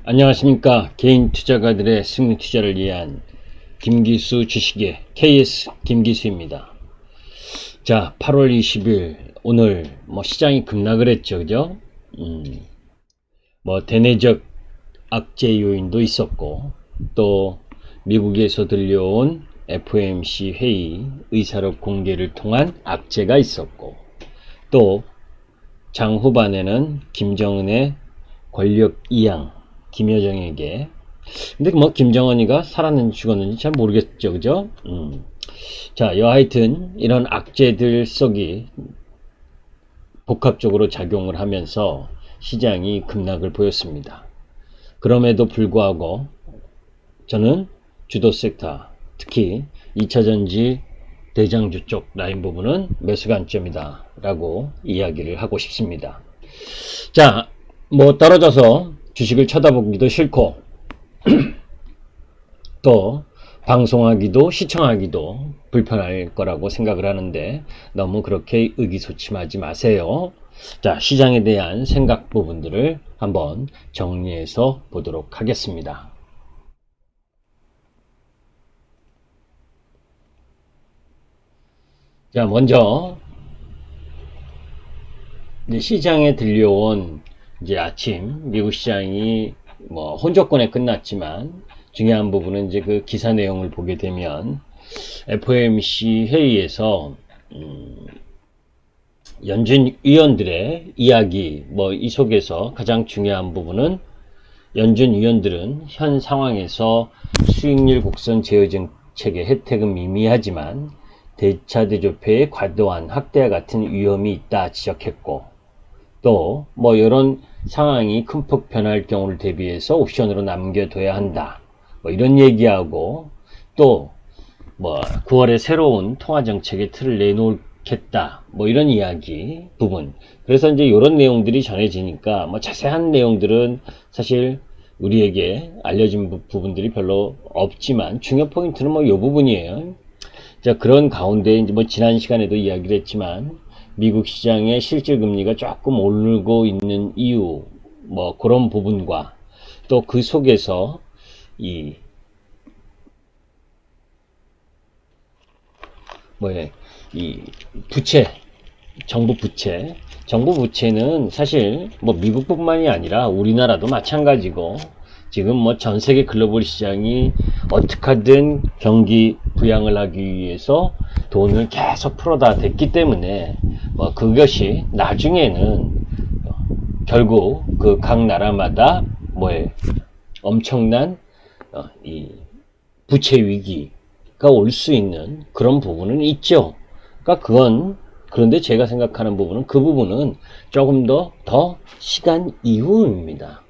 안녕하십니까. 개인 투자가들의 승리 투자를 위한 김기수 주식의 KS 김기수입니다. 자, 8월 20일 오늘 시장이 급락을 했죠. 그죠? 대내적 악재 요인도 있었고, 또 미국에서 들려온 FOMC 회의 의사록 공개를 통한 악재가 있었고, 또 장 후반에는 김정은의 권력 이양 김여정에게, 근데 김정은이가 살았는지 죽었는지 잘 모르겠죠. 그죠? 자, 하여튼 이런 악재들 속이 복합적으로 작용을 하면서 시장이 급락을 보였습니다. 그럼에도 불구하고 저는 주도 섹터, 특히 2차전지 대장주 쪽 라인 부분은 매수 관점이다 라고 이야기를 하고 싶습니다. 자, 떨어져서 주식을 쳐다보기도 싫고 또 방송하기도 시청하기도 불편할 거라고 생각을 하는데, 너무 그렇게 의기소침하지 마세요. 자, 시장에 대한 생각 부분들을 한번 정리해서 보도록 하겠습니다. 자, 먼저 시장에 들려온 아침 미국 시장이 혼조권에 끝났지만, 중요한 부분은 그 기사 내용을 보게 되면 FOMC 회의에서 연준 위원들의 이야기, 이 속에서 가장 중요한 부분은 연준 위원들은 현 상황에서 수익률 곡선 제어 정책의 혜택은 미미하지만 대차 대조표의 과도한 확대와 같은 위험이 있다 지적했고, 또 이런 상황이 큰 폭 변할 경우를 대비해서 옵션으로 남겨둬야 한다, 이런 얘기하고, 또 9월에 새로운 통화정책의 틀을 내놓겠다, 이런 이야기 부분. 그래서 이런 내용들이 전해지니까 자세한 내용들은 사실 우리에게 알려진 부분들이 별로 없지만, 중요 포인트는 이 부분이에요. 자, 그런 가운데 지난 시간에도 이야기를 했지만, 미국 시장의 실질 금리가 조금 오르고 있는 이유, 그런 부분과, 또 그 속에서 이 부채, 정부 부채는 사실 미국뿐만이 아니라 우리나라도 마찬가지고, 지금 전 세계 글로벌 시장이 어떻게든 경기 부양을 하기 위해서 돈을 계속 풀어다 댔기 때문에 그것이 나중에는 결국 그 각 나라마다 엄청난 이 부채 위기가 올 수 있는 그런 부분은 있죠. 그런데 제가 생각하는 부분은, 그 부분은 조금 더 시간 이후입니다.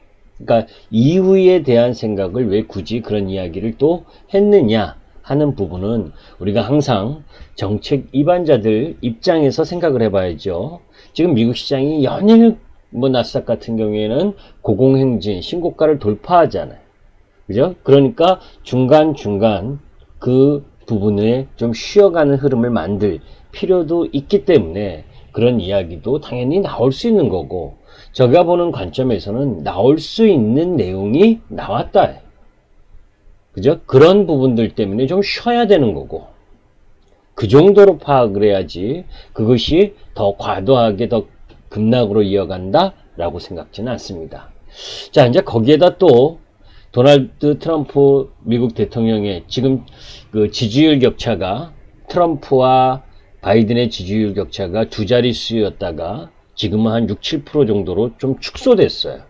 그러니까 이후에 대한 생각을 왜 굳이 그런 이야기를 또 했느냐 하는 부분은, 우리가 항상 정책 입안자들 입장에서 생각을 해봐야죠. 지금 미국 시장이 연일 나스닥 같은 경우에는 고공행진 신고가를 돌파하잖아요. 그죠? 그러니까 중간중간 그 부분에 좀 쉬어가는 흐름을 만들 필요도 있기 때문에 그런 이야기도 당연히 나올 수 있는 거고, 제가 보는 관점에서는 나올 수 있는 내용이 나왔다. 그죠? 그런 부분들 때문에 좀 쉬어야 되는 거고, 그 정도로 파악을 해야지 그것이 더 과도하게 더 급락으로 이어간다 라고 생각지는 않습니다. 자, 이제 거기에다 또 도널드 트럼프 미국 대통령의 지금 그 지지율 격차가, 트럼프와 바이든의 지지율 격차가 두 자릿수였다가 지금은 한 6, 7% 정도로 좀 축소됐어요.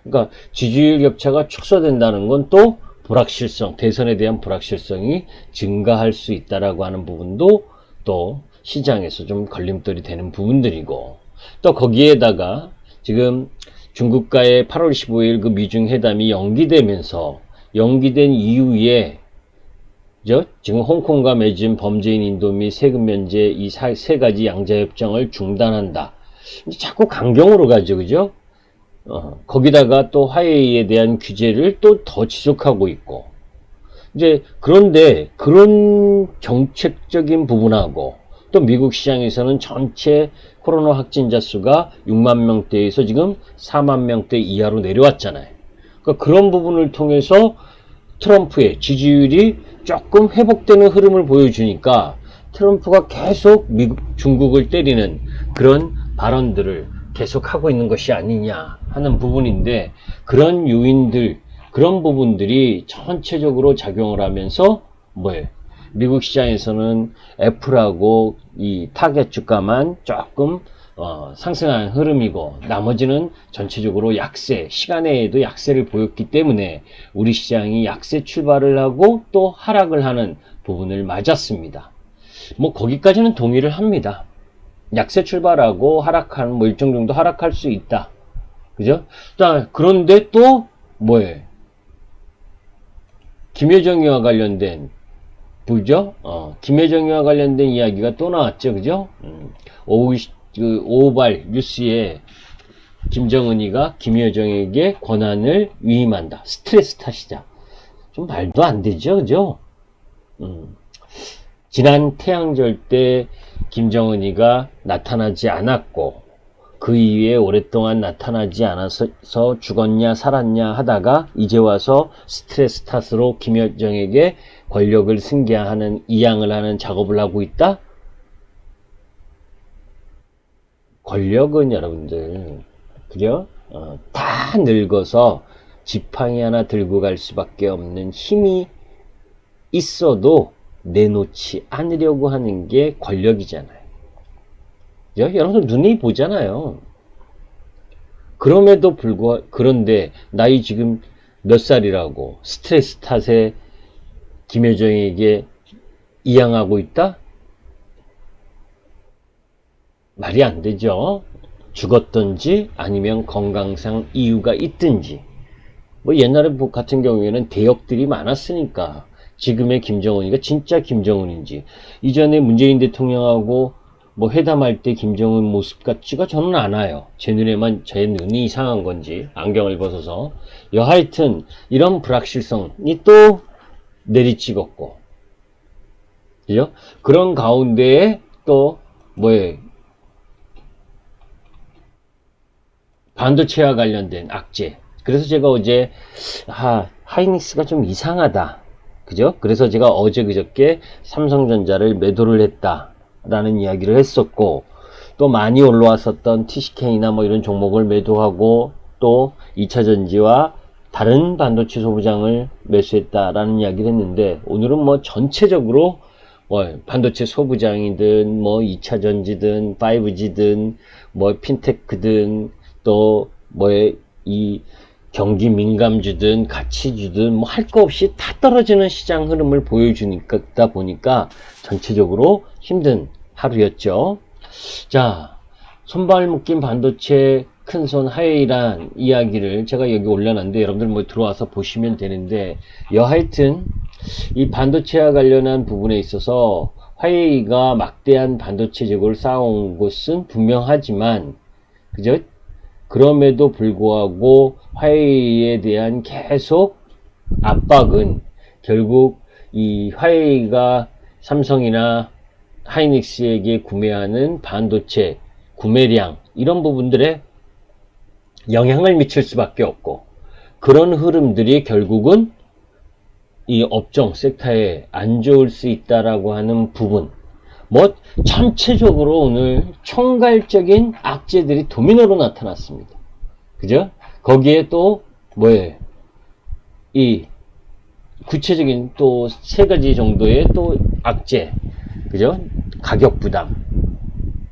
그러니까 지지율 격차가 축소된다는 건 또 불확실성, 대선에 대한 불확실성이 증가할 수 있다라고 하는 부분도 또 시장에서 좀 걸림돌이 되는 부분들이고, 또 거기에다가 지금 중국과의 8월 15일 그 미중 회담이 연기되면서, 연기된 이후에 지금 홍콩과 맺은 범죄인 인도 및 세금 면제 이 세 가지 양자 협정을 중단한다. 자꾸 강경으로 가죠. 그죠? 거기다가 또 화웨이에 대한 규제를 또 더 지속하고 있고, 그런데 그런 정책적인 부분하고, 또 미국 시장에서는 전체 코로나 확진자 수가 6만 명대에서 지금 4만 명대 이하로 내려왔잖아요. 그러니까 그런 부분을 통해서 트럼프의 지지율이 조금 회복되는 흐름을 보여주니까 트럼프가 계속 중국을 때리는 그런 발언들을 계속하고 있는 것이 아니냐 하는 부분인데, 그런 요인들, 그런 부분들이 전체적으로 작용을 하면서 뭐예요? 미국 시장에서는 애플하고 이 타겟 주가만 조금 상승한 흐름이고, 나머지는 전체적으로 약세, 시간에도 약세를 보였기 때문에 우리 시장이 약세 출발을 하고 또 하락을 하는 부분을 맞았습니다. 뭐 거기까지는 동의를 합니다. 약세 출발하고 하락한, 뭐 일정 정도 하락할 수 있다. 그죠? 자, 그런데 또 뭐예요? 김여정이와 관련된 부죠? 김여정이와 관련된 이야기가 또 나왔죠. 그죠? 오후발 뉴스에 김정은이가 김여정에게 권한을 위임한다. 스트레스 탓이다. 좀 말도 안 되죠. 그죠? 지난 태양절 때 김정은이가 나타나지 않았고, 그 이후에 오랫동안 나타나지 않아서 죽었냐 살았냐 하다가 이제 와서 스트레스 탓으로 김여정에게 권력을 승계하는, 이양을 하는 작업을 하고 있다? 권력은 여러분들, 그죠? 다 늙어서 지팡이 하나 들고 갈 수밖에 없는 힘이 있어도 내놓지 않으려고 하는 게 권력이잖아요. 여러분들 눈이 보잖아요. 그럼에도 불구하고, 그런데 나이 지금 몇 살이라고 스트레스 탓에 김여정에게 이양하고 있다? 말이 안 되죠. 죽었든지 아니면 건강상 이유가 있든지. 뭐 옛날에 같은 경우에는 대역들이 많았으니까 지금의 김정은이가 진짜 김정은인지, 이전에 문재인 대통령하고 뭐 회담할 때 김정은 모습 같지가 저는 않아요. 제 눈에만 제 눈이 이상한 건지 안경을 벗어서. 여하튼 이런 불확실성이 또 내리찍었고, 그죠? 그런 가운데에 또 뭐예요? 반도체와 관련된 악재. 그래서 제가 어제 하이닉스가 좀 이상하다, 그죠? 그래서 제가 어제 그저께 삼성전자를 매도를 했다라는 이야기를 했었고, 또 많이 올라왔었던 TCK나 뭐 이런 종목을 매도하고 또 2차전지와 다른 반도체 소부장을 매수했다라는 이야기를 했는데, 오늘은 뭐 전체적으로 반도체 소부장이든 뭐 2차전지든 5G든 뭐 핀테크든 또 이 경기 민감주든 가치주든 뭐 할 거 없이 다 떨어지는 시장 흐름을 보여주니까 보니까 전체적으로 힘든 하루였죠. 자, 손발 묶인 반도체 큰손 하웨이란 이야기를 제가 여기 올려놨는데 여러분들 뭐 들어와서 보시면 되는데, 여하튼 이 반도체와 관련한 부분에 있어서 화웨이가 막대한 반도체 재고를 쌓아온 것은 분명하지만, 그죠? 그럼에도 불구하고 화웨이에 대한 계속 압박은 결국 이 화웨이가 삼성이나 하이닉스에게 구매하는 반도체 구매량, 이런 부분들에 영향을 미칠 수밖에 없고, 그런 흐름들이 결국은 이 업종 섹터에 안 좋을 수 있다라고 하는 부분, 뭐 전체적으로 오늘 총괄적인 악재들이 도미노로 나타났습니다. 그죠? 거기에 또 뭐예요? 이 구체적인 또 세 가지 정도의 또 악재, 그죠? 가격 부담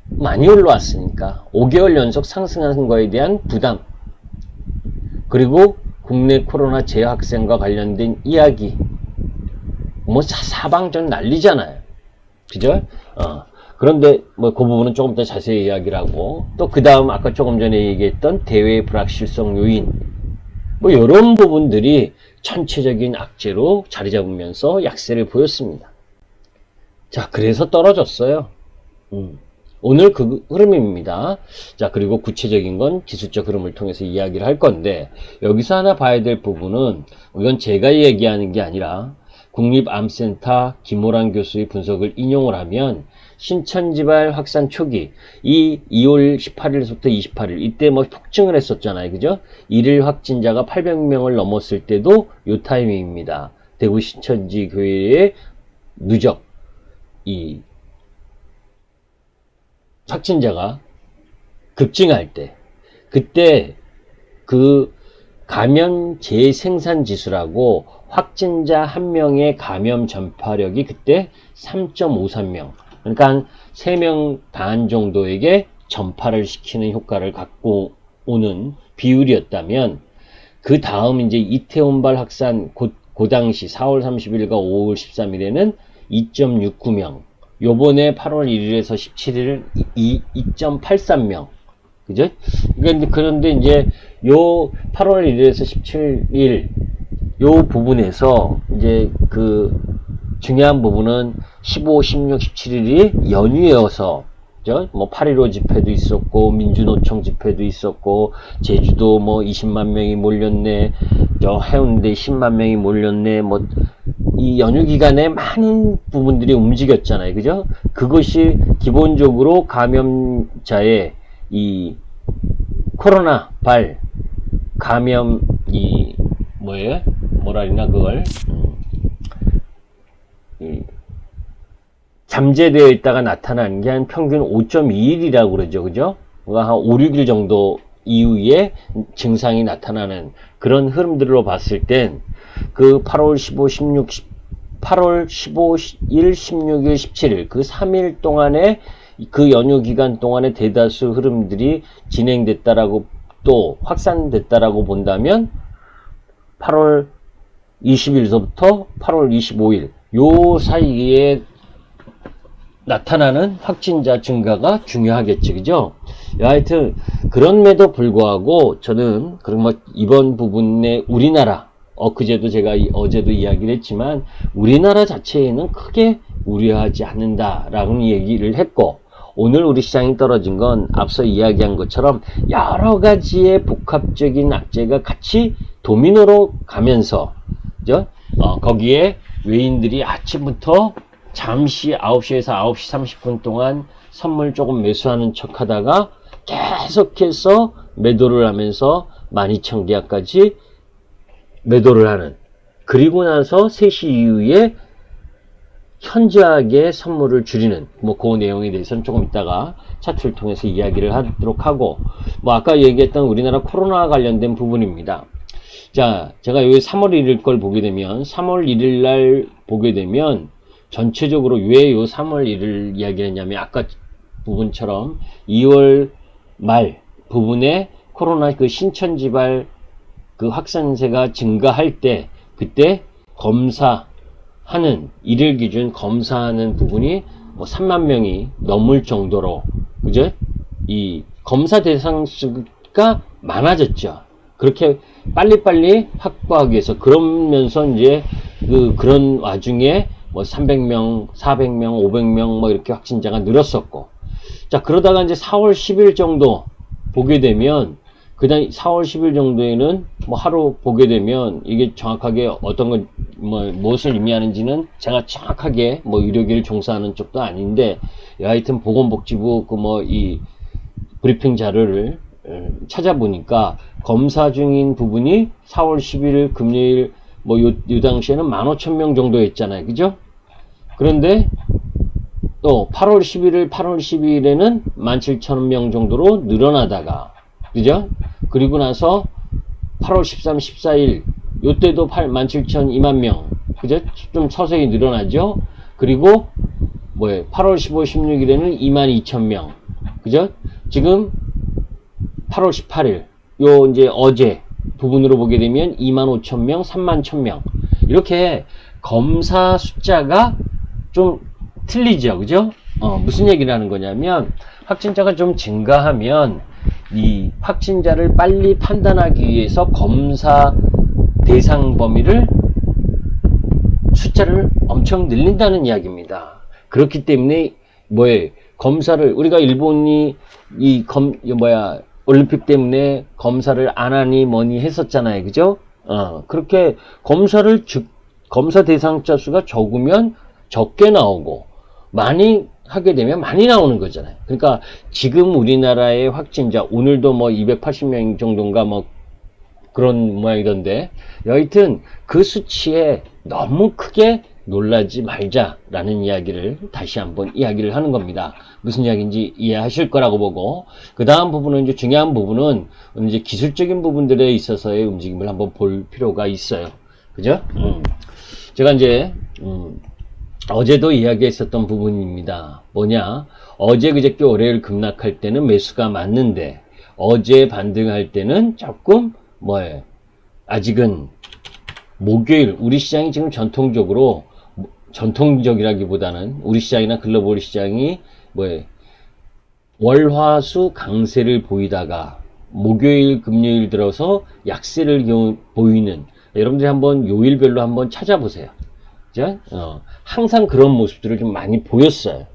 많이 올라왔으니까 5개월 연속 상승하는 거에 대한 부담, 그리고 국내 코로나 재확산과 관련된 이야기, 뭐 사방전 난리잖아요. 그죠? 그런데 뭐 그 부분은 조금 더 자세히 이야기를 하고, 또 그 다음 아까 조금 전에 얘기했던 대외 불확실성 요인, 뭐 이런 부분들이 전체적인 악재로 자리 잡으면서 약세를 보였습니다. 자, 그래서 떨어졌어요. 오늘 그 흐름입니다. 자, 그리고 구체적인 건 기술적 흐름을 통해서 이야기를 할 건데, 여기서 하나 봐야 될 부분은, 이건 제가 얘기하는 게 아니라 국립암센터 김호란 교수의 분석을 인용을 하면 신천지발 확산 초기, 이 2월 18일부터 28일, 이때 뭐 폭증을 했었잖아요. 그죠? 일일 확진자가 800명을 넘었을 때도 요 타이밍입니다. 대구 신천지 교회의 누적, 이 확진자가 급증할 때, 그때 그 감염 재생산 지수라고 확진자 한 명의 감염 전파력이 그때 3.53명. 그러니까 한 3명 반 정도에게 전파를 시키는 효과를 갖고 오는 비율이었다면, 그 다음 이제 이태원발 확산 그 당시 4월 30일과 5월 13일에는 2.69명. 요번에 8월 1일에서 17일 2.83명. 그죠? 그런데 이제 요 8월 1일에서 17일 요 부분에서 이제 그 중요한 부분은 15, 16, 17일이 연휴여서, 그죠? 뭐 8.15 집회도 있었고 민주노총 집회도 있었고 제주도 뭐 20만 명이 몰렸네, 저 해운대 10만 명이 몰렸네, 뭐 이 연휴 기간에 많은 부분들이 움직였잖아요. 그죠? 그것이 기본적으로 감염자의 이 코로나 발 감염 이 뭐예요? 뭐라 그러나 그걸 잠재되어 있다가 나타나는 게 한 평균 5.2일이라고 그러죠. 그죠? 한 5, 6일 정도 이후에 증상이 나타나는 그런 흐름들로 봤을 땐 그 8월 15, 16, 8월 15일, 16일, 17일 그 3일 동안에 그 연휴 기간 동안에 대다수 흐름들이 진행됐다라고 또 확산됐다라고 본다면 8월 20일서부터 8월 25일 요 사이에 나타나는 확진자 증가가 중요하겠지, 그죠? 하여튼 그럼에도 불구하고 저는 그럼 이번 부분에 우리나라 그제도 제가 어제도 이야기를 했지만 우리나라 자체에는 크게 우려하지 않는다라는 얘기를 했고, 오늘 우리 시장이 떨어진 건 앞서 이야기한 것처럼 여러 가지의 복합적인 악재가 같이 도미노로 가면서, 그죠? 거기에 외인들이 아침부터 잠시 9시에서 9시 30분 동안 선물 조금 매수하는 척 하다가 계속해서 매도를 하면서 12,000계약까지 매도를 하는, 그리고 나서 3시 이후에 현저하게 선물을 줄이는, 뭐 그 내용에 대해서는 조금 이따가 차트를 통해서 이야기를 하도록 하고, 뭐 아까 얘기했던 우리나라 코로나와 관련된 부분입니다. 자, 제가 여기 3월 1일 걸 보게 되면 3월 1일 날 보게 되면 전체적으로 왜 요 3월 1일 이야기를 했냐면 아까 부분처럼 2월 말 부분에 코로나 그 신천지발 그 확산세가 증가할 때, 그때 검사하는, 일일 기준 검사하는 부분이 뭐 3만 명이 넘을 정도로, 그죠? 이 검사 대상 수가 많아졌죠. 그렇게 빨리빨리 확보하기 위해서. 그러면서 이제 그런 와중에 뭐 300명, 400명, 500명 뭐 이렇게 확진자가 늘었었고. 자, 그러다가 이제 4월 10일 정도 보게 되면, 그 다음 4월 10일 정도에는 뭐 하루 보게 되면 이게 정확하게 어떤 걸 무엇을 의미하는지는 제가 정확하게 뭐 의료계를 종사하는 쪽도 아닌데, 하여튼 보건복지부 이 브리핑 자료를 찾아보니까 검사 중인 부분이 4월 11일 금요일 뭐 요 당시에는 15,000명 정도 했잖아요. 그죠? 그런데 또 8월 11일, 8월 12일에는 17,000명 정도로 늘어나다가, 그죠? 그리고 나서 8월 13, 14일 요때도 17,000, 2만 명, 그죠? 좀 서서히 늘어나죠? 그리고 8월 15, 16일에는 22,000명, 그죠? 지금 8월 18일 요 이제 어제 부분으로 보게 되면 25,000명, 31,000명, 이렇게 검사 숫자가 좀 틀리죠, 그죠? 무슨 얘기를 하는 거냐면, 확진자가 좀 증가하면 이 확진자를 빨리 판단하기 위해서 검사 대상 범위를 숫자를 엄청 늘린다는 이야기입니다. 그렇기 때문에 검사를 우리가 일본이 올림픽 때문에 검사를 안 하니 뭐니 했었잖아요. 그죠? 그렇게 검사 대상자 수가 적으면 적게 나오고, 많이 하게 되면 많이 나오는 거잖아요. 그러니까 지금 우리나라의 확진자 오늘도 뭐 280명 정도인가 뭐 그런 모양이던데, 여하튼 그 수치에 너무 크게 놀라지 말자라는 이야기를 다시 한번 이야기를 하는 겁니다. 무슨 이야기인지 이해하실 거라고 보고, 그 다음 부분은 이제 중요한 부분은 이제 기술적인 부분들에 있어서의 움직임을 한번 볼 필요가 있어요. 그죠? 제가 이제 어제도 이야기했었던 부분입니다. 뭐냐? 어제 그저께 월요일 급락할 때는 매수가 맞는데, 어제 반등할 때는 조금 뭐예요? 아직은 목요일 우리 시장이 지금 전통적으로, 전통적이라기보다는 우리 시장이나 글로벌 시장이 뭐예요? 월화수 강세를 보이다가 목요일 금요일 들어서 약세를 보이는, 여러분들이 한번 요일별로 한번 찾아보세요. 그죠? 항상 그런 모습들을 좀 많이 보였어요.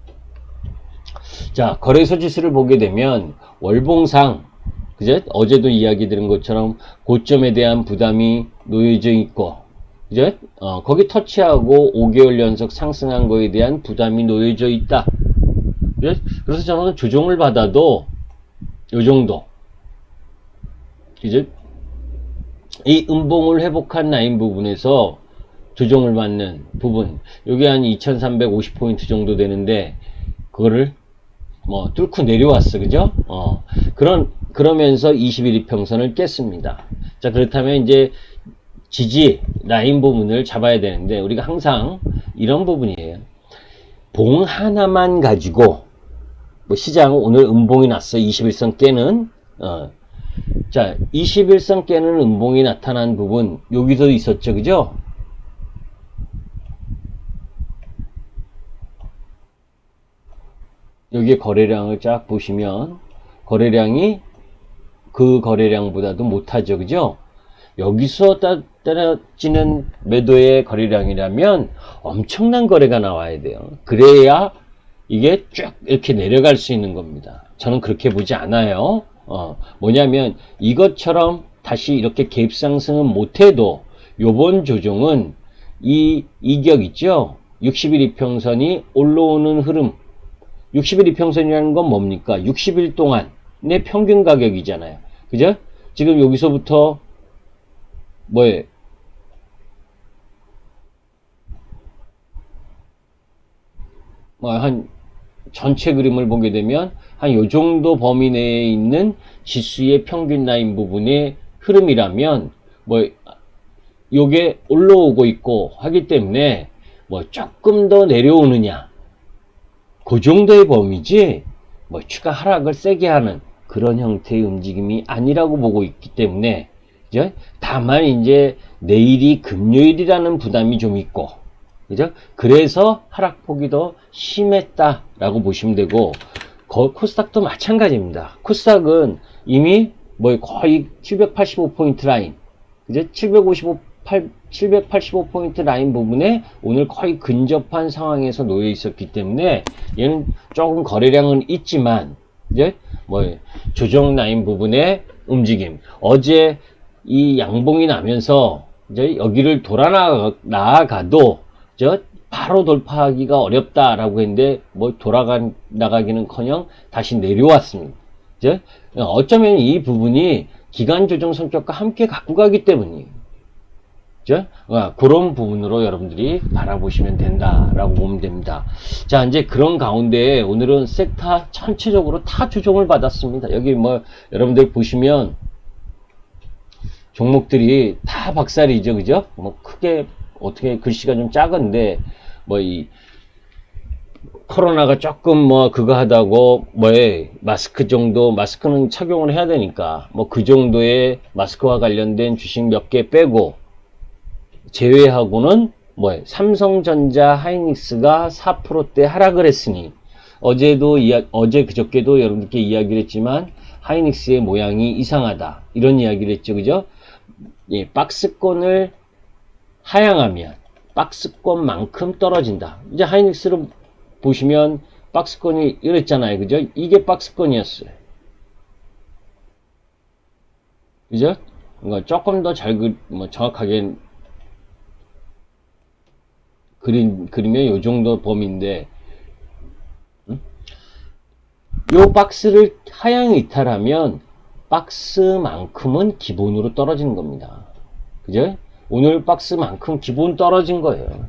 자, 거래소 지수를 보게 되면 월봉상, 그죠? 어제도 이야기 드린 것처럼 고점에 대한 부담이 놓여져 있고, 그죠? 거기 터치하고 5개월 연속 상승한 거에 대한 부담이 놓여져 있다. 그죠? 그래서 저는 조정을 받아도 요 정도, 그죠? 이 음봉을 회복한 라인 부분에서 조정을 받는 부분, 요게 한 2350포인트 정도 되는데, 그거를 뭐 뚫고 내려왔어. 그죠? 그러면서 21 이평선을 깼습니다. 자, 그렇다면 이제 지지 라인 부분을 잡아야 되는데, 우리가 항상 이런 부분이에요. 봉 하나만 가지고 뭐 시장 오늘 음봉이 났어. 21선 깨는 자, 21선 깨는 음봉이 나타난 부분 여기서 있었죠. 그죠? 여기에 거래량을 쫙 보시면 거래량이 그 거래량보다도 못하죠. 그죠? 여기서 떨어지는 매도의 거래량이라면 엄청난 거래가 나와야 돼요. 그래야 이게 쭉 이렇게 내려갈 수 있는 겁니다. 저는 그렇게 보지 않아요. 뭐냐면 이것처럼 다시 이렇게 갭 상승은 못해도 요번 조정은 이 이격 있죠? 60일 이평선이 올라오는 흐름, 60일 이평선이라는 건 뭡니까? 60일 동안의 평균 가격이잖아요. 그죠? 지금 여기서부터 뭐예요? 한 전체 그림을 보게 되면 한 요 정도 범위 내에 있는 지수의 평균 라인 부분의 흐름이라면 요게 올라오고 있고 하기 때문에 조금 더 내려오느냐, 그 정도의 범위지 추가 하락을 세게 하는 그런 형태의 움직임이 아니라고 보고 있기 때문에, 그죠? 다만 이제 내일이 금요일이라는 부담이 좀 있고, 그죠? 그래서 하락폭이 더 심했다라고 보시면 되고, 코스닥도 마찬가지입니다. 코스닥은 이미 거의 785포인트 라인, 그죠? 785포인트 라인 부분에 오늘 거의 근접한 상황에서 놓여 있었기 때문에 얘는 조금 거래량은 있지만, 이제 조정 라인 부분의 움직임, 어제 이 양봉이 나면서 이제 여기를 돌아 나가도 바로 돌파하기가 어렵다라고 했는데 나가기는커녕 다시 내려왔습니다. 이제 어쩌면 이 부분이 기간 조정 성격과 함께 갖고 가기 때문이에요. 그런 부분으로 여러분들이 바라보시면 된다라고 보면 됩니다. 자, 이제 그런 가운데 오늘은 섹터 전체적으로 다 조정을 받았습니다. 여기 여러분들 보시면 종목들이 다 박살이죠. 그죠? 크게 어떻게 글씨가 좀 작은데 이 코로나가 조금 그거 하다고 마스크 정도, 마스크는 착용을 해야 되니까 그 정도의 마스크와 관련된 주식 몇 개 빼고 제외하고는 삼성전자, 하이닉스가 4%대 하락을 했으니, 어제 그저께도 여러분들께 이야기를 했지만 하이닉스의 모양이 이상하다 이런 이야기를 했죠. 그죠? 예, 박스권을 하향하면 박스권만큼 떨어진다. 이제 하이닉스를 보시면 박스권이 이랬잖아요. 그죠? 이게 박스권이었어요. 그죠? 그러니까 조금 더 정확하게 그리면 요 정도 범위인데, 요 박스를 하향 이탈하면 박스만큼은 기본으로 떨어지는 겁니다. 그죠? 오늘 박스만큼 기본 떨어진 거예요.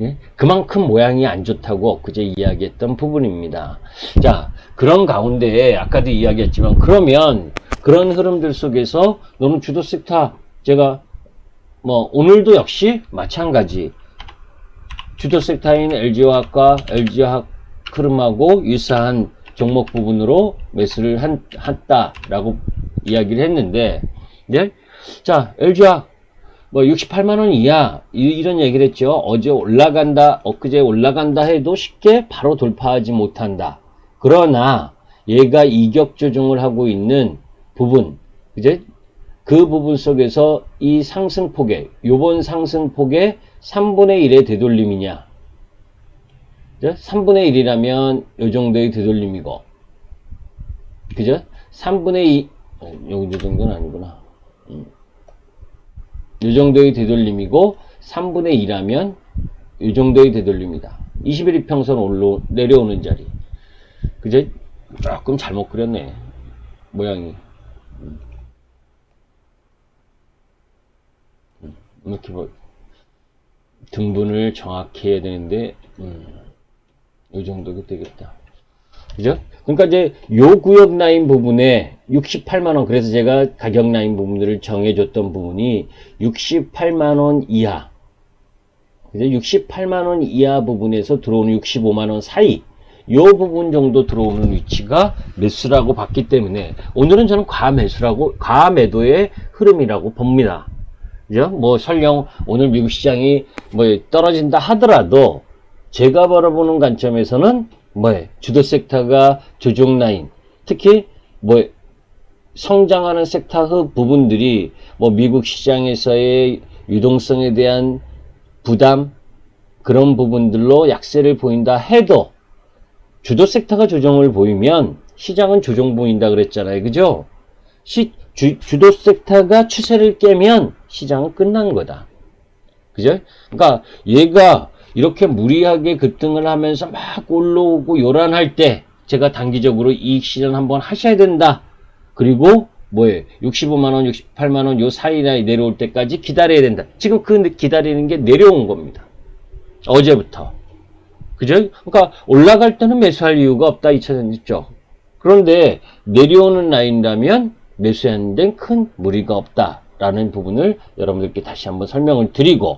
예? 그만큼 모양이 안 좋다고 엊그제 이야기했던 부분입니다. 자, 그런 가운데 아까도 이야기했지만 그러면 그런 흐름들 속에서 너는 주도 섹터 제가 뭐 오늘도 역시 마찬가지 주도 섹터인 LG화학과 LG화학 흐름하고 유사한 종목 부분으로 매수를 했다라고 이야기를 했는데, 네? 자, LG화학 뭐 68만원 이하 이런 얘기를 했죠. 어제 올라간다, 엊그제 올라간다 해도 쉽게 바로 돌파하지 못한다. 그러나 얘가 이격 조정을 하고 있는 부분, 이제 그 부분 속에서 이 상승폭에, 요번 상승폭의 3분의 1의 되돌림이냐, 3분의 1이라면 요 정도의 되돌림이고, 그죠? 3분의 2, 여기 정도는 아니구나. 요 정도의 되돌림이고, 3분의 2라면 요 정도의 되돌림이다. 21일 평선 내려오는 자리. 그죠? 조금 잘못 그렸네. 모양이. 이렇게 뭐, 등분을 정확히 해야 되는데, 요 정도가 되겠다. 그죠? 그러니까 이제 요 구역 라인 부분에 68만원, 그래서 제가 가격 라인 부분들을 정해줬던 부분이 68만원 이하, 그죠? 68만원 이하 부분에서 들어오는 65만원 사이, 요 부분 정도 들어오는 위치가 매수라고 봤기 때문에 오늘은 저는 과매도의 흐름이라고 봅니다. 그죠? 뭐 설령 오늘 미국 시장이 뭐 떨어진다 하더라도 제가 바라보는 관점에서는 주도 섹터가 조정 라인, 특히 성장하는 섹터 부분들이 미국 시장에서의 유동성에 대한 부담, 그런 부분들로 약세를 보인다 해도 주도 섹터가 조정을 보이면 시장은 조정 보인다 그랬잖아요. 그죠? 주도 섹터가 추세를 깨면 시장은 끝난 거다. 그죠? 그러니까 얘가 이렇게 무리하게 급등을 하면서 막 올라오고 요란할 때 제가 단기적으로 이익 실현 한번 하셔야 된다. 그리고 65만원, 68만원 요 사이에 내려올 때까지 기다려야 된다. 지금 그 기다리는 게 내려온 겁니다. 어제부터. 그죠? 그러니까 올라갈 때는 매수할 이유가 없다. 2차전 있죠. 그런데 내려오는 라인이라면 매수하는 데는 큰 무리가 없다라는 부분을 여러분들께 다시 한번 설명을 드리고,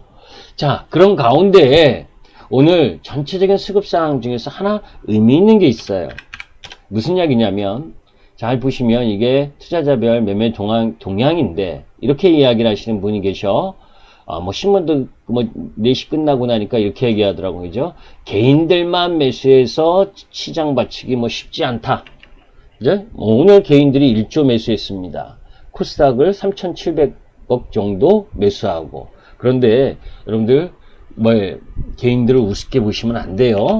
자, 그런 가운데 오늘 전체적인 수급 상황 중에서 하나 의미 있는 게 있어요. 무슨 이야기냐면, 잘 보시면 이게 투자자별 매매 동향인데 이렇게 이야기를 하시는 분이 계셔. 신문도 4시 끝나고 나니까 이렇게 얘기하더라고요. 그죠? 개인들만 매수해서 시장 받치기 쉽지 않다. 그죠? 오늘 개인들이 1조 매수했습니다. 코스닥을 3,700억 정도 매수하고. 그런데 여러분들 개인들을 우습게 보시면 안 돼요.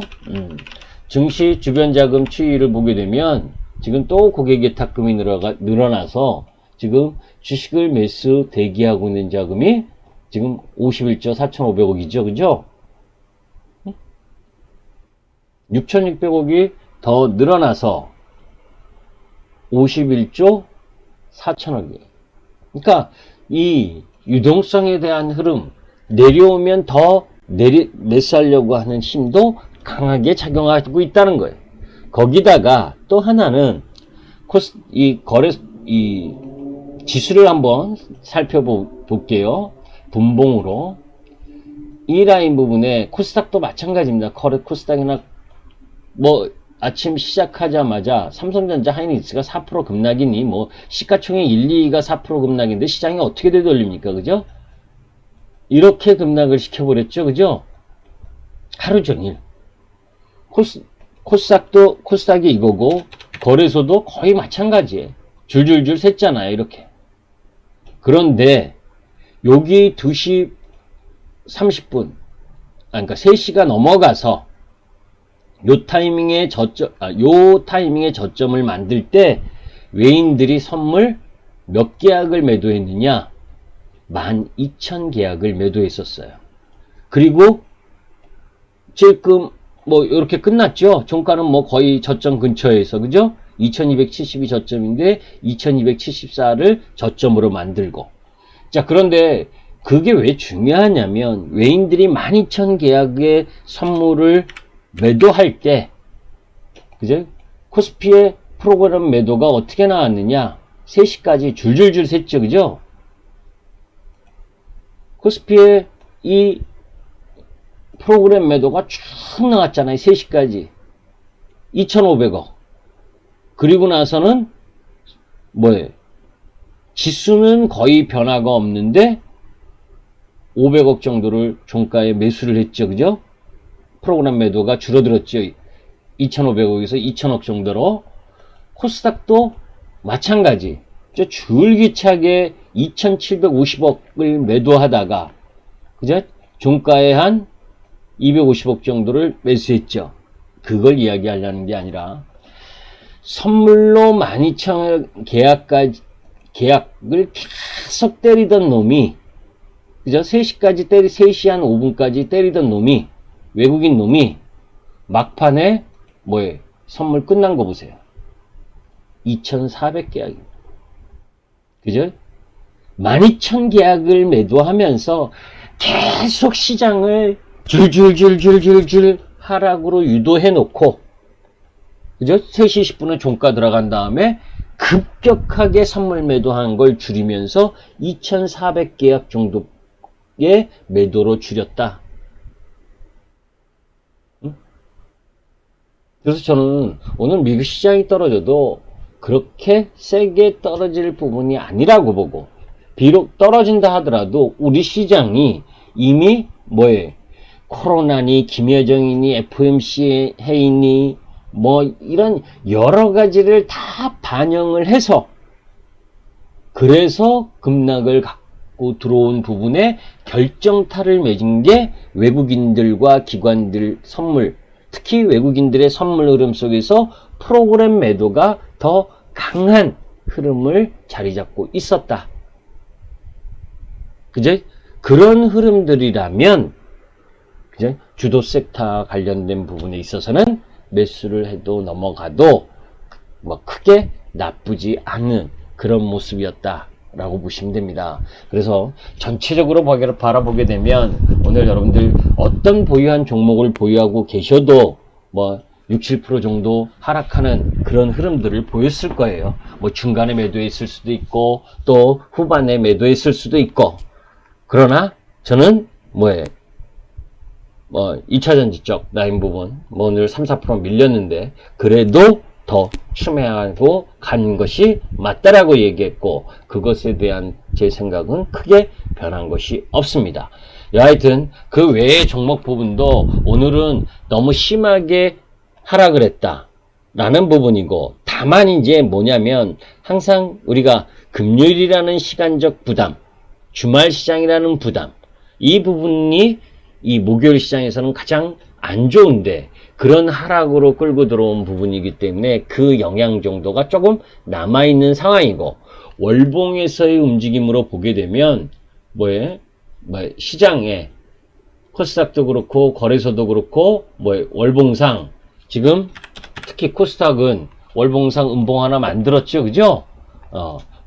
증시 주변 자금 추이를 보게 되면 지금 또 고객의 탁금이 늘어나서 지금 주식을 매수 대기하고 있는 자금이 지금 51조 4,500억이죠. 그죠? 6,600억이 더 늘어나서 51조 4천억이에요. 그러니까 이 유동성에 대한 흐름, 내려오면 더 매수하려고 하는 힘도 강하게 작용하고 있다는 거예요. 거기다가 또 하나는 이 지수를 한번 살펴볼게요. 분봉으로. 이 라인 부분에 코스닥도 마찬가지입니다. 코스닥이나 아침 시작하자마자 삼성전자 하이닉스가 4% 급락이니 시가총액 1, 2위가 4% 급락인데 시장이 어떻게 되돌립니까? 그죠? 이렇게 급락을 시켜버렸죠. 그죠? 하루 종일. 코스닥이 이거고 거래소도 거의 마찬가지예요. 줄줄줄 샜잖아요. 이렇게. 그런데 여기 2시 30분 그러니까 3시가 넘어가서 요 타이밍에 저점을 만들 때 외인들이 선물 몇 계약을 매도했느냐? 12,000계약을 매도했었어요. 그리고 지금 뭐 이렇게 끝났죠. 종가는 뭐 거의 저점 근처에서 그죠? 2270이 저점인데 2274를 저점으로 만들고. 자, 그런데 그게 왜 중요하냐면 외인들이 12,000 계약의 선물을 매도할 때 그죠? 코스피의 프로그램 매도가 어떻게 나왔느냐? 3시까지 줄줄줄 샜죠. 그죠? 코스피의 이 프로그램 매도가 쭉 나왔잖아요. 3시까지 2,500억. 그리고 나서는 뭐예요? 지수는 거의 변화가 없는데 500억 정도를 종가에 매수를 했죠. 그죠? 프로그램 매도가 줄어들었죠. 2,500억에서 2,000억 정도로. 코스닥도 마찬가지. 줄기차게 2,750억을 매도하다가 그죠? 종가에 한 250억 정도를 매수했죠. 그걸 이야기하려는 게 아니라 선물로 12,000 계약을 계속 때리던 놈이 그죠? 3시 한 5분까지 때리던 놈이 외국인 놈이 막판에 뭐예요? 선물 끝난 거 보세요. 2,400 계약입니다. 그죠? 12,000 계약을 매도하면서 계속 시장을 줄줄줄줄줄줄 하락으로 유도해 놓고 그죠? 3시 10분에 종가 들어간 다음에 급격하게 선물 매도한 걸 줄이면서 2,400 계약 정도의 매도로 줄였다. 그래서 저는 오늘 미국 시장이 떨어져도 그렇게 세게 떨어질 부분이 아니라고 보고, 비록 떨어진다 하더라도 우리 시장이 이미 뭐예요? 코로나니 김여정이니 FOMC 회의니 뭐 이런 여러 가지를 다 반영을 해서 그래서 급락을 갖고 들어온 부분에 결정타를 맺은 게 외국인들과 기관들 선물, 특히 외국인들의 선물 흐름 속에서 프로그램 매도가 더 강한 흐름을 자리 잡고 있었다. 그죠? 그런 흐름들이라면 그죠? 주도 섹터 관련된 부분에 있어서는 매수를 해도 넘어가도 뭐 크게 나쁘지 않은 그런 모습이었다라고 보시면 됩니다. 그래서 전체적으로 바라보게 되면 오늘 여러분들 어떤 보유한 종목을 보유하고 계셔도 뭐 6, 7% 정도 하락하는 그런 흐름들을 보였을 거예요. 뭐 중간에 매도했을 수도 있고 또 후반에 매도했을 수도 있고, 그러나 저는 뭐예요? 뭐 2차전지 쪽 라인 부분 뭐 오늘 3, 4% 밀렸는데 그래도 더 추매하고 간 것이 맞다라고 얘기했고, 그것에 대한 제 생각은 크게 변한 것이 없습니다. 여하튼 그 외의 종목 부분도 오늘은 너무 심하게 하락을 했다 라는 부분이고, 다만 이제 뭐냐면 항상 우리가 금요일이라는 시간적 부담, 주말 시장이라는 부담, 이 부분이 이 목요일 시장에서는 가장 안 좋은데 그런 하락으로 끌고 들어온 부분이기 때문에 그 영향 정도가 조금 남아있는 상황이고, 월봉에서의 움직임으로 보게 되면 뭐예요? 시장에 코스닥도 그렇고 거래소도 그렇고 월봉상 지금 특히 코스닥은 월봉상 음봉 하나 만들었죠. 그죠?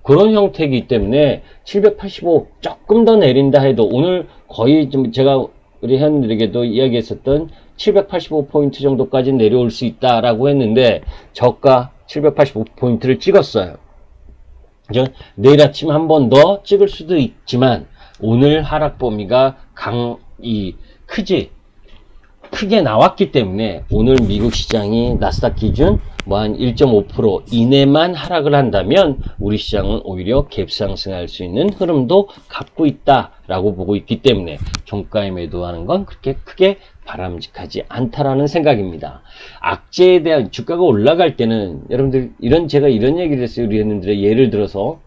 그런 형태이기 때문에 785 조금 더 내린다 해도 오늘 거의 좀 제가 우리 회원들에게도 이야기했었던 785포인트 정도까지 내려올 수 있다라고 했는데 저가 785포인트를 찍었어요. 내일 아침 한 번 더 찍을 수도 있지만 오늘 하락 범위가 크게 나왔기 때문에 오늘 미국 시장이 나스닥 기준 뭐 한 1.5% 이내만 하락을 한다면 우리 시장은 오히려 갭 상승할 수 있는 흐름도 갖고 있다라고 보고 있기 때문에 종가에 매도하는 건 그렇게 크게 바람직하지 않다라는 생각입니다. 악재에 대한 주가가 올라갈 때는 여러분들 제가 이런 얘기를 했어요. 우리 회원들의 예를 들어서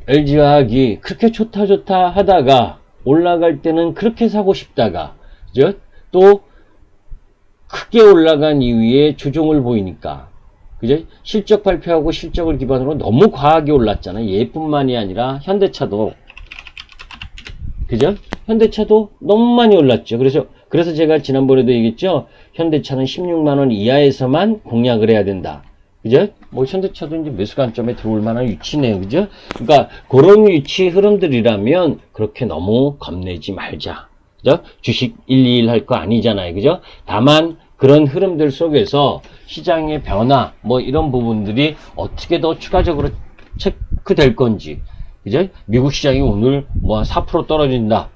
LG화학이 그렇게 좋다 하다가 올라갈 때는 그렇게 사고 싶다가 그죠? 또 크게 올라간 이후에 조정을 보이니까 그죠? 실적 발표하고 실적을 기반으로 너무 과하게 올랐잖아요. 얘뿐만이 아니라 현대차도 그죠? 현대차도 너무 많이 올랐죠. 그래서 그래서 제가 지난번에도 얘기했죠. 현대차는 16만 원 이하에서만 공략을 해야 된다. 그죠? 뭐 현대차도 이제 매수 관점에 들어올 만한 위치네요. 그죠? 그러니까 그런 위치 흐름들이라면 그렇게 너무 겁내지 말자. 그죠? 주식 121 할 거 아니잖아요. 그죠? 다만 그런 흐름들 속에서 시장의 변화 뭐 이런 부분들이 어떻게 더 추가적으로 체크될 건지. 그죠? 미국 시장이 오늘 뭐 4% 떨어진다.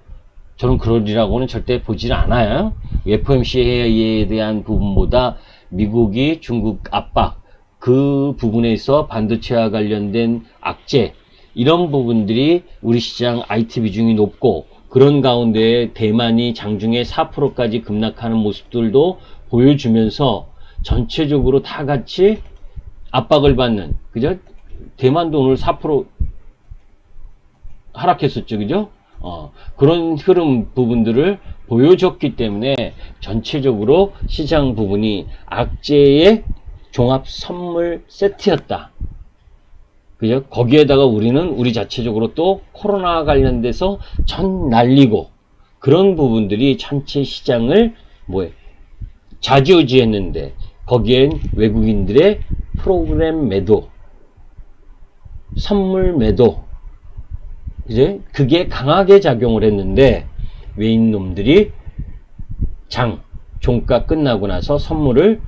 저는 그러리라고는 절대 보질 않아요. FOMC에 대한 부분보다 미국이 중국 압박 그 부분에서 반도체와 관련된 악재 이런 부분들이 우리 시장 IT 비중이 높고 그런 가운데 대만이 장중에 4%까지 급락하는 모습들도 보여주면서 전체적으로 다 같이 압박을 받는 그죠? 대만도 오늘 4% 하락했었죠. 그죠? 그런 흐름 부분들을 보여줬기 때문에 전체적으로 시장 부분이 악재의 종합 선물 세트였다. 그죠? 거기에다가 우리 자체적으로 또 코로나 관련돼서 전 날리고 그런 부분들이 전체 시장을 좌지우지했는데 거기엔 외국인들의 프로그램 매도, 선물 매도, 이제 그게 강하게 작용을 했는데 외인 놈들이 종가 끝나고 나서 선물을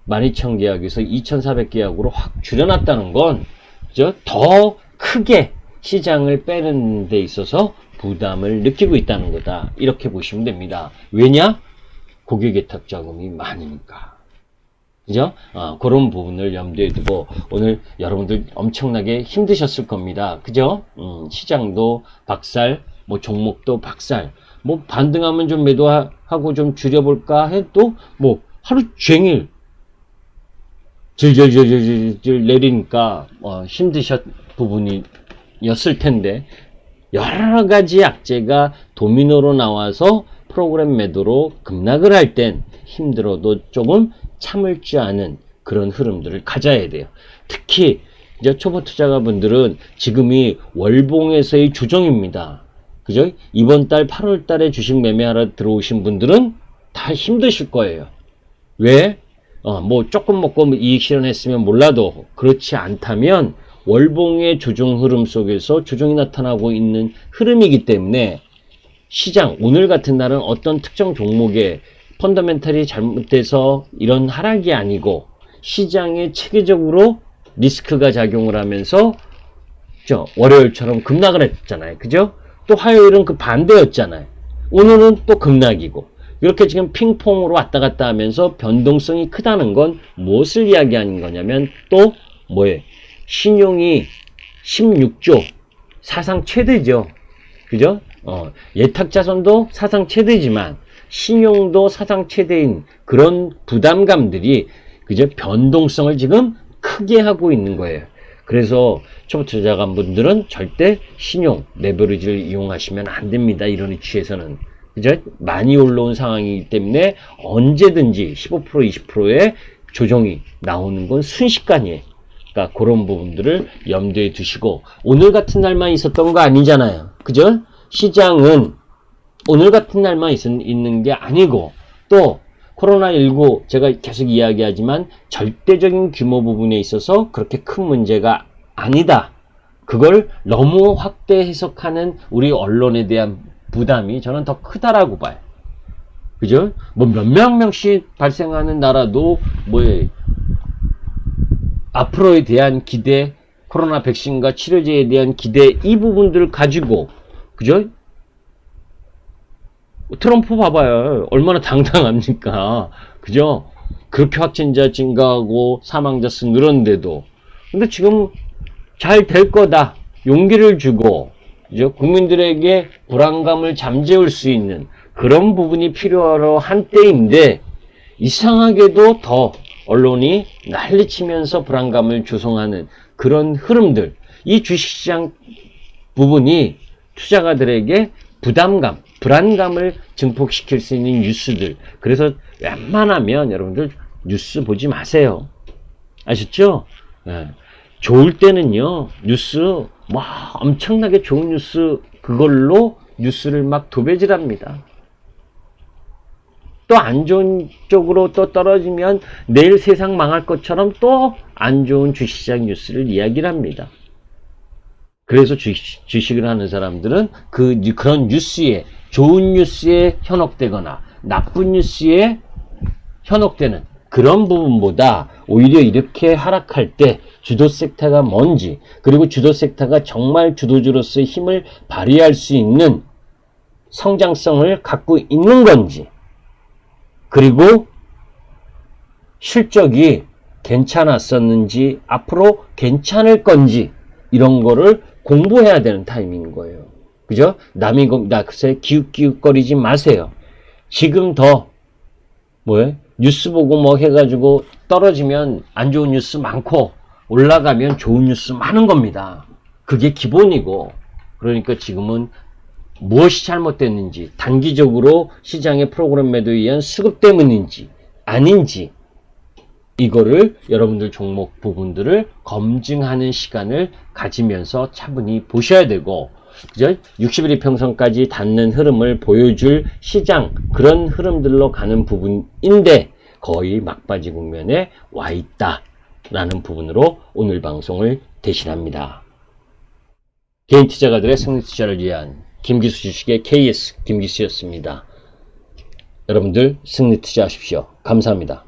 12,000계약에서 2,400계약으로 확 줄여놨다는 건 더 크게 시장을 빼는 데 있어서 부담을 느끼고 있다는 거다. 이렇게 보시면 됩니다. 왜냐? 고객 예탁 자금이 많으니까. 그죠? 그런 부분을 염두에 두고 오늘 여러분들 엄청나게 힘드셨을 겁니다. 그죠? 시장도 박살, 종목도 박살, 반등하면 좀 매도하고 좀 줄여볼까 해도 하루 종일 질질질질질 내리니까 힘드셨 부분이었을 텐데 여러 가지 악재가 도미노로 나와서 프로그램 매도로 급락을 할 땐 힘들어도 조금 참을 줄 아는 그런 흐름들을 가져야 돼요. 특히 이제 초보 투자가분들은 지금이 월봉에서의 조정입니다. 그죠? 이번 달 8월 달에 주식 매매하러 들어오신 분들은 다 힘드실 거예요. 왜? 조금 먹고 이익 실현했으면 몰라도 그렇지 않다면 월봉의 조정 흐름 속에서 조정이 나타나고 있는 흐름이기 때문에 시장, 오늘 같은 날은 어떤 특정 종목에 펀더멘탈이 잘못돼서 이런 하락이 아니고 시장에 체계적으로 리스크가 작용을 하면서 월요일처럼 급락을 했잖아요. 그죠? 또 화요일은 그 반대였잖아요. 오늘은 또 급락이고 이렇게 지금 핑퐁으로 왔다 갔다 하면서 변동성이 크다는 건 무엇을 이야기하는 거냐면 또 신용이 16조 사상 최대죠. 그죠? 예탁자산도 사상 최대지만 신용도 사상 최대인 그런 부담감들이 그죠? 변동성을 지금 크게 하고 있는 거예요. 그래서 초보 투자자분들은 절대 신용 레버리지를 이용하시면 안 됩니다. 이런 위치에서는. 그죠? 많이 올라온 상황이기 때문에 언제든지 15% 20%의 조정이 나오는 건 순식간이에요. 그러니까 그런 부분들을 염두에 두시고 오늘 같은 날만 있었던 거 아니잖아요. 그죠? 시장은 오늘 같은 날만 있는 게 아니고 또 코로나19 제가 계속 이야기하지만 절대적인 규모 부분에 있어서 그렇게 큰 문제가 아니다. 그걸 너무 확대 해석하는 우리 언론에 대한 부담이 저는 더 크다라고 봐요. 그죠? 몇몇 명씩 발생하는 나라도 앞으로에 대한 기대, 코로나 백신과 치료제에 대한 기대 이 부분들을 가지고 그죠? 트럼프 봐봐요. 얼마나 당당합니까? 그죠? 그렇게 확진자 증가하고 사망자 수 늘었는데도. 근데 지금 잘 될 거다. 용기를 주고, 그죠? 국민들에게 불안감을 잠재울 수 있는 그런 부분이 필요하러 한 때인데, 이상하게도 더 언론이 난리치면서 불안감을 조성하는 그런 흐름들. 이 주식시장 부분이 투자가들에게 부담감, 불안감을 증폭시킬 수 있는 뉴스들. 그래서 웬만하면 여러분들 뉴스 보지 마세요. 아셨죠? 네. 좋을 때는요, 뉴스, 엄청나게 좋은 뉴스, 그걸로 뉴스를 막 도배질합니다. 또 안 좋은 쪽으로 또 떨어지면 내일 세상 망할 것처럼 또 안 좋은 주식시장 뉴스를 이야기를 합니다. 그래서 주식을 하는 사람들은 그런 뉴스에, 좋은 뉴스에 현혹되거나 나쁜 뉴스에 현혹되는 그런 부분보다 오히려 이렇게 하락할 때 주도 섹터가 뭔지, 그리고 주도 섹터가 정말 주도주로서의 힘을 발휘할 수 있는 성장성을 갖고 있는 건지, 그리고 실적이 괜찮았었는지 앞으로 괜찮을 건지 이런 거를 공부해야 되는 타이밍인 거예요. 그죠? 남이 글쎄 기웃기웃거리지 마세요. 지금 더 뉴스 보고 뭐 해가지고 떨어지면 안 좋은 뉴스 많고 올라가면 좋은 뉴스 많은 겁니다. 그게 기본이고, 그러니까 지금은 무엇이 잘못됐는지, 단기적으로 시장의 프로그램 매도에 의한 수급 때문인지 아닌지, 이거를 여러분들 종목 부분들을 검증하는 시간을 가지면서 차분히 보셔야 되고, 그죠? 60일 이평선까지 닿는 흐름을 보여줄 시장, 그런 흐름들로 가는 부분인데 거의 막바지 국면에 와 있다라는 부분으로 오늘 방송을 대신합니다. 개인 투자가들의 승리 투자를 위한 김기수 주식의 KS 김기수였습니다. 여러분들 승리 투자하십시오. 감사합니다.